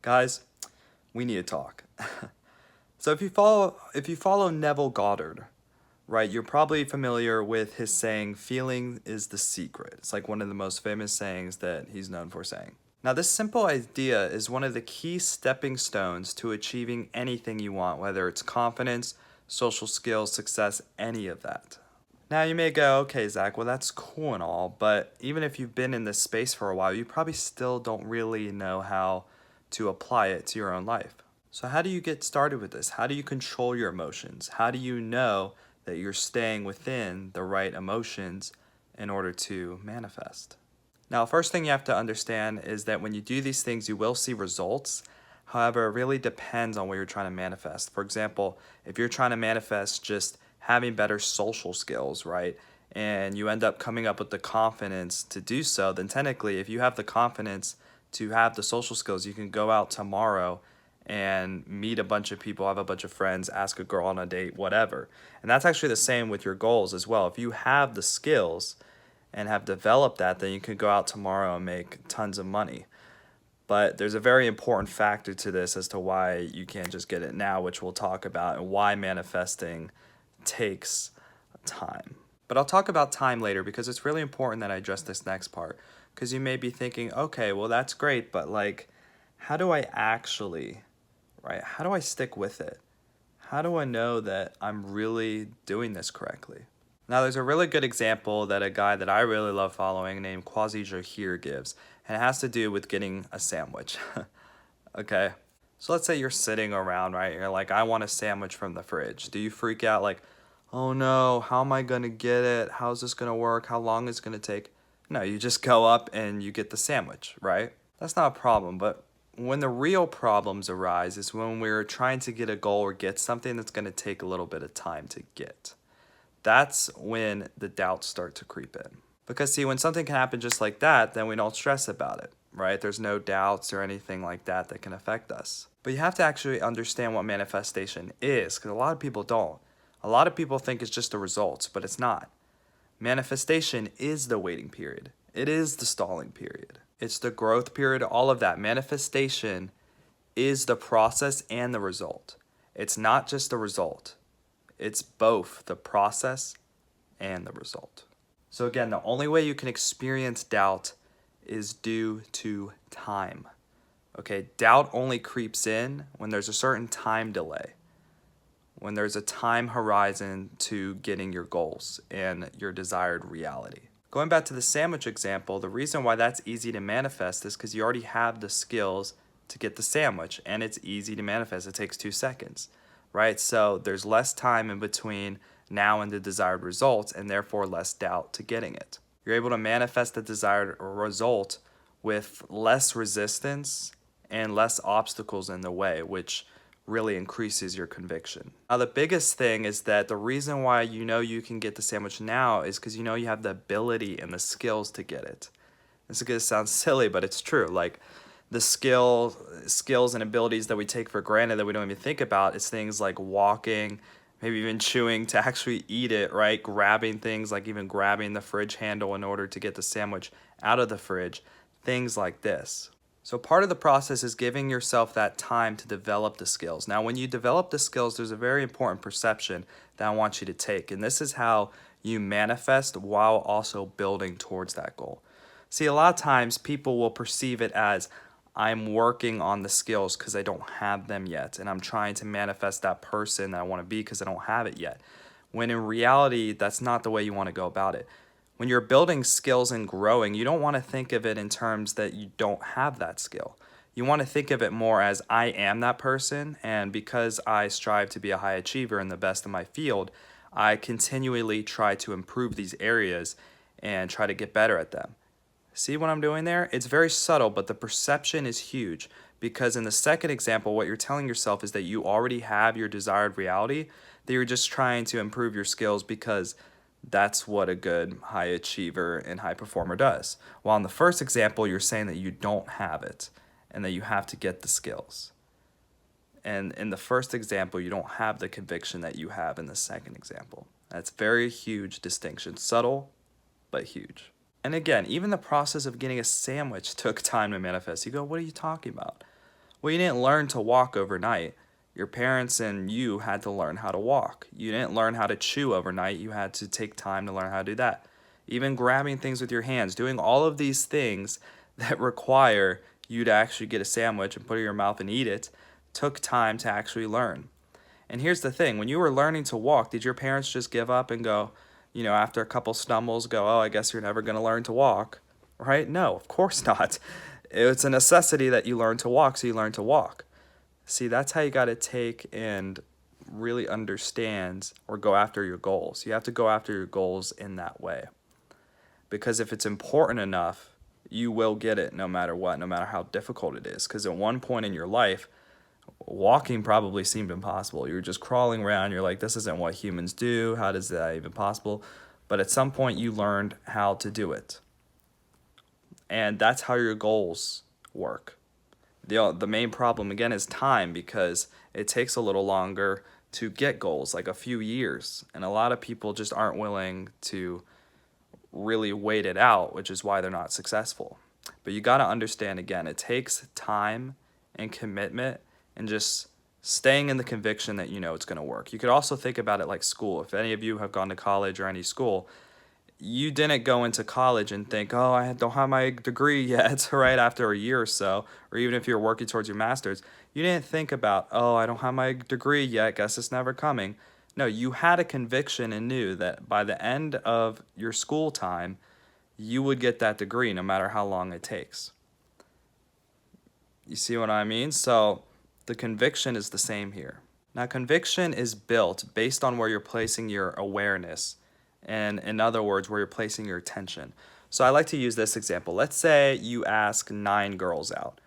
Guys, we need to talk. So if you follow Neville Goddard, right, you're probably familiar with his saying, feeling is the secret. It's like one of the most famous sayings that he's known for saying. Now, this simple idea is one of the key stepping stones to achieving anything you want, whether it's confidence, social skills, success, any of that. Now, you may go, okay, Zach, well, that's cool and all, but even if you've been in this space for a while, you probably still don't really know how to apply it to your own life. So, how do you get started with this? How do you control your emotions? How do you know that you're staying within the right emotions in order to manifest? Now, first thing you have to understand is that when you do these things, you will see results. However, it really depends on what you're trying to manifest. For example, if you're trying to manifest just having better social skills, right? And you end up coming up with the confidence to do so, then technically, if you have the confidence to have the social skills, you can go out tomorrow and meet a bunch of people, have a bunch of friends, ask a girl on a date, whatever. And that's actually the same with your goals as well. If you have the skills and have developed that, then you could go out tomorrow and make tons of money. But there's a very important factor to this as to why you can't just get it now, which we'll talk about, and why manifesting takes time. But I'll talk about time later because it's really important that I address this next part. Because you may be thinking, okay, well, that's great, but like, how do I actually, right? How do I stick with it? How do I know that I'm really doing this correctly? Now, there's a really good example that a guy that I really love following named Quasi Jahir gives, and it has to do with getting a sandwich. Okay, so let's say you're sitting around, right? You're like, I want a sandwich from the fridge. Do you freak out like, oh no, how am I gonna get it? How's this gonna work? How long is it gonna take? No, you just go up and you get the sandwich, right? That's not a problem, but when the real problems arise is when we're trying to get a goal or get something that's gonna take a little bit of time to get. That's when the doubts start to creep in. Because, see, when something can happen just like that, then we don't stress about it, right? There's no doubts or anything like that that can affect us. But you have to actually understand what manifestation is, because a lot of people don't. A lot of people think it's just the results, but it's not. Manifestation is the waiting period, it is the stalling period, it's the growth period, all of that. Manifestation is the process and the result. It's not just the result. It's both the process and the result. So, again, the only way you can experience doubt is due to time. Okay, doubt only creeps in when there's a certain time delay, when there's a time horizon to getting your goals and your desired reality. Going back to the sandwich example, the reason why that's easy to manifest is because you already have the skills to get the sandwich, and it's easy to manifest. It takes 2 seconds, right? So there's less time in between now and the desired results, and therefore less doubt to getting it. You're able to manifest the desired result with less resistance and less obstacles in the way, which really increases your conviction. Now, the biggest thing is that the reason why you know you can get the sandwich now is because you know you have the ability and the skills to get it. This is going to sound silly, but it's true. Like, the skills and abilities that we take for granted that we don't even think about is things like walking, maybe even chewing to actually eat it, right? Grabbing things like even grabbing the fridge handle in order to get the sandwich out of the fridge, things like this. So part of the process is giving yourself that time to develop the skills. Now, when you develop the skills, there's a very important perception that I want you to take, and this is how you manifest while also building towards that goal. See, a lot of times people will perceive it as, I'm working on the skills because I don't have them yet, and I'm trying to manifest that person that I want to be because I don't have it yet. When in reality, that's not the way you want to go about it. When you're building skills and growing, you don't want to think of it in terms that you don't have that skill. You want to think of it more as, I am that person, and because I strive to be a high achiever and the best in my field, I continually try to improve these areas and try to get better at them. See what I'm doing there? It's very subtle, but the perception is huge, because in the second example, what you're telling yourself is that you already have your desired reality, that you're just trying to improve your skills because that's what a good high achiever and high performer does. While in the first example, you're saying that you don't have it and that you have to get the skills. And in the first example, you don't have the conviction that you have in the second example. That's a very huge distinction. Subtle, but huge. And again, even the process of getting a sandwich took time to manifest. You go, what are you talking about? Well, you didn't learn to walk overnight. Your parents and you had to learn how to walk. You didn't learn how to chew overnight. You had to take time to learn how to do that. Even grabbing things with your hands, doing all of these things that require you to actually get a sandwich and put it in your mouth and eat it, took time to actually learn. And here's the thing, when you were learning to walk, did your parents just give up and go, after a couple stumbles, go, oh, I guess you're never going to learn to walk, right? No, of course not. It's a necessity that you learn to walk, so you learn to walk. See, that's how you got to take and really understand or go after your goals. You have to go after your goals in that way. Because if it's important enough, you will get it no matter what, no matter how difficult it is. Because at one point in your life, walking probably seemed impossible. You were just crawling around. You're like, this isn't what humans do. How is that even possible? But at some point, you learned how to do it. And that's how your goals work. The main problem, again, is time, because it takes a little longer to get goals, like a few years. And a lot of people just aren't willing to really wait it out, which is why they're not successful. But you got to understand, again, it takes time and commitment and just staying in the conviction that you know it's going to work. You could also think about it like school. If any of you have gone to college or any school, you didn't go into college and think, oh, I don't have my degree yet, right after a year or so, or even if you're working towards your master's, you didn't think about, oh, I don't have my degree yet, guess it's never coming. No, you had a conviction and knew that by the end of your school time, you would get that degree no matter how long it takes. You see what I mean? So the conviction is the same here. Now, conviction is built based on where you're placing your awareness, and in other words, where you're placing your attention. So I like to use this example. Let's say you ask 9 girls out,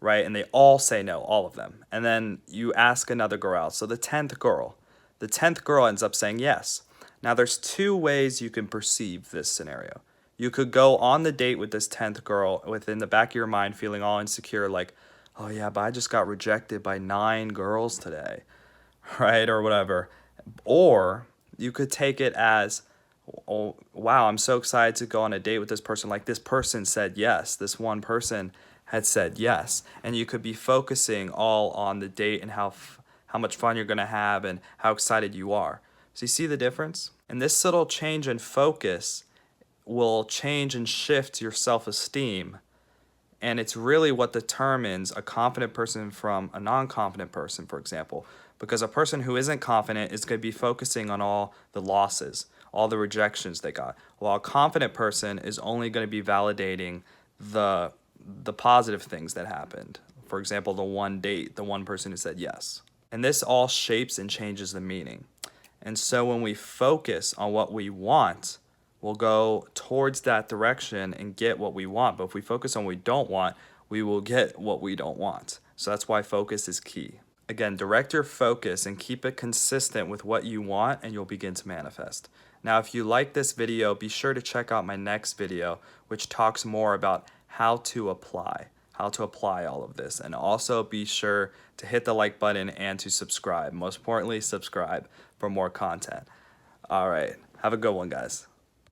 right? And they all say no, all of them. And then you ask another girl out. So the 10th girl ends up saying yes. Now, there's 2 ways you can perceive this scenario. You could go on the date with this 10th girl within the back of your mind feeling all insecure, like, oh yeah, but I just got rejected by 9 girls today, right? Or whatever. Or you could take it as, oh, wow, I'm so excited to go on a date with this person. Like, this person said yes. This one person had said yes. And you could be focusing all on the date and how much fun you're going to have and how excited you are. So you see the difference? And this little change in focus will change and shift your self-esteem. And it's really what determines a confident person from a non-confident person, for example. Because a person who isn't confident is going to be focusing on all the losses, all the rejections they got. While a confident person is only going to be validating the positive things that happened. For example, the one date, the one person who said yes. And this all shapes and changes the meaning. And so when we focus on what we want, we'll go towards that direction and get what we want. But if we focus on what we don't want, we will get what we don't want. So that's why focus is key. Again, direct your focus and keep it consistent with what you want, and you'll begin to manifest. Now, if you like this video, be sure to check out my next video, which talks more about how to apply all of this. And also be sure to hit the like button and to subscribe. Most importantly, subscribe for more content. All right, have a good one, guys.